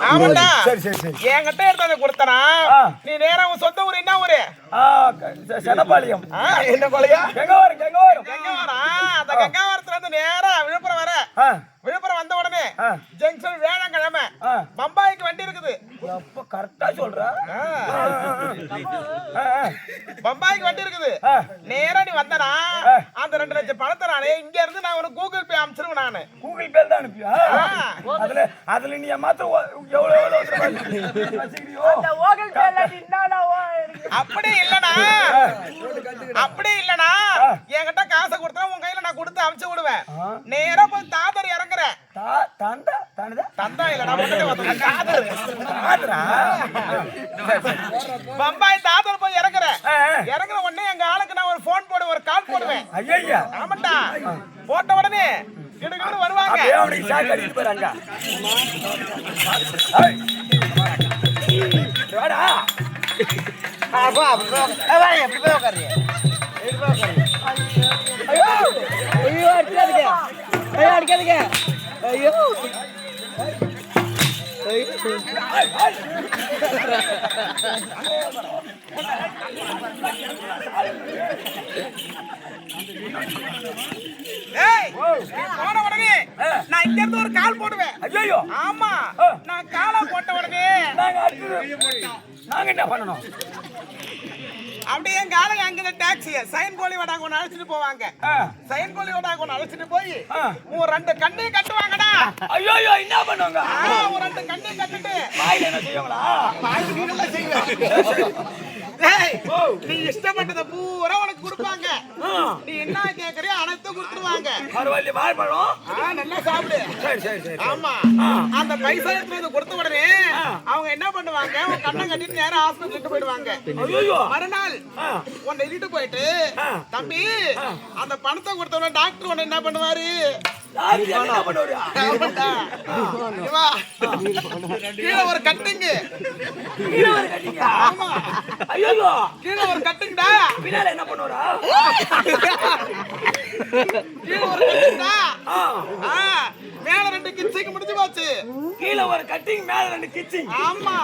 ஆமாண்டா. சரி சரி சரி. என்கிட்ட எடுத்து கொடுத்தனா நீ நேரா உன் சொந்த ஊர் என்ன ஊரு? செனப்பாளையம். என்ன கொலையா? கெங்கவாரம் கெங்கவாரம். கெங்கவாரம். அந்த கெங்கவாரத்துல இருந்து நேரா விழுப்புரம் வர. விழுப்புரம் வந்த உடனே ஜங்ஷன் வேளாங்கிழமை பம்பாய்க்கு வண்டி இருக்குது. அப்ப கரெக்டா சொல்ற. பம்பாய்க்கு வண்டி இருக்குது. நேரா நீ வந்தனா அந்த 2 லட்சம் பணத்தை நானே இங்க இருந்து நான் உனக்கு கூகுள் பே அனுப்பிச்சிருவேன். நானு கூகுள் பே தான் அனுப்பியா? அதுல நீ மாத்த எவ்வளவு அப்படி இல்லனா என்கிட்ட காசை கொடுத்தா உன் கையில நான் கொடுத்து அனுப்பிச்சு விடுவேன். நேரா போய் தாதர் இறங்குறேன். தந்தா இல்லடா பம்பாய் தாதர் போய் இறங்குறேன். இறங்குற உடனே எங்க ஆளுக்கு நான் ஒரு போன் போடுவேன், ஒரு கால் போடுவேன். ஐயா ஆமாண்டா. போட்ட உடனே கிடுகிடு வருவாங்க. அவனுக்கு சாக்கு அடிச்சு போறாங்க. வாடா அப்பா எப்படி போய் உட்காருங்க? ஐயோ ஐயோ அடிக்காதீங்க. ஐயோ அடிக்காதீங்க. ஐயோ போன உடனே நான் இங்க இருந்து ஒரு கால் போடுவேன். ஐயோ ஆமா, நான் காலை போட்ட உடனே நாங்க என்ன பண்ணணும்? அப்படியே எங்க ஆளுங்க அங்க டாக்ஸிய சைன் கோழி வடாங்க ஒன்று அழைச்சிட்டு போவாங்க. சைன் கோழி வடாங்க ஒன்று அழைச்சிட்டு போய் உன் 2 கண்ணையும் கட்டுவாங்கடா. ஐயோ என்ன பண்ணுவாங்க? ஒரு 2 கண்ணையும் கட்டிட்டு வாயில என்ன செய்வாங்களா? வாயில நீங்களே செய்வேன். நீ இஷ்டப்பட்டத பூரா உனக்கு கொடுப்பாங்க. நீ என்ன கேக்குறியோ அனைத்தும் கொடுத்துருவாங்க. பரவாயில்ல, வாழைப்பழம் நல்லா சாப்பிடு. சரி சரி சரி. ஆமா, அந்த பைசா எடுத்து கொடுத்த உடனே அவங்க என்ன பண்ணுவாங்க, உன் கண்ணை கட்டிட்டு நேரா ஹாஸ்பிட்டலுக்கு போயிடுவாங்க. மறுநாள் உன்னை இட்டு போயிட்டு தம்பி அந்த பணத்தை கொடுத்தவன டாக்டர் உன்னை என்ன பண்ணுவாரு? கீழே ஒரு கட்டிங். ஆமா கீழே ஒரு கட்டிங்டா. பின்னால என்ன பண்ணுவாரா? கீழே ஒரு கட்டிங்டா. மேல 2 கிச்சிங் முடிஞ்சு போச்சு. கீழே ஒரு கட்டிங், மேல 2 கிச்சிங். ஆமா.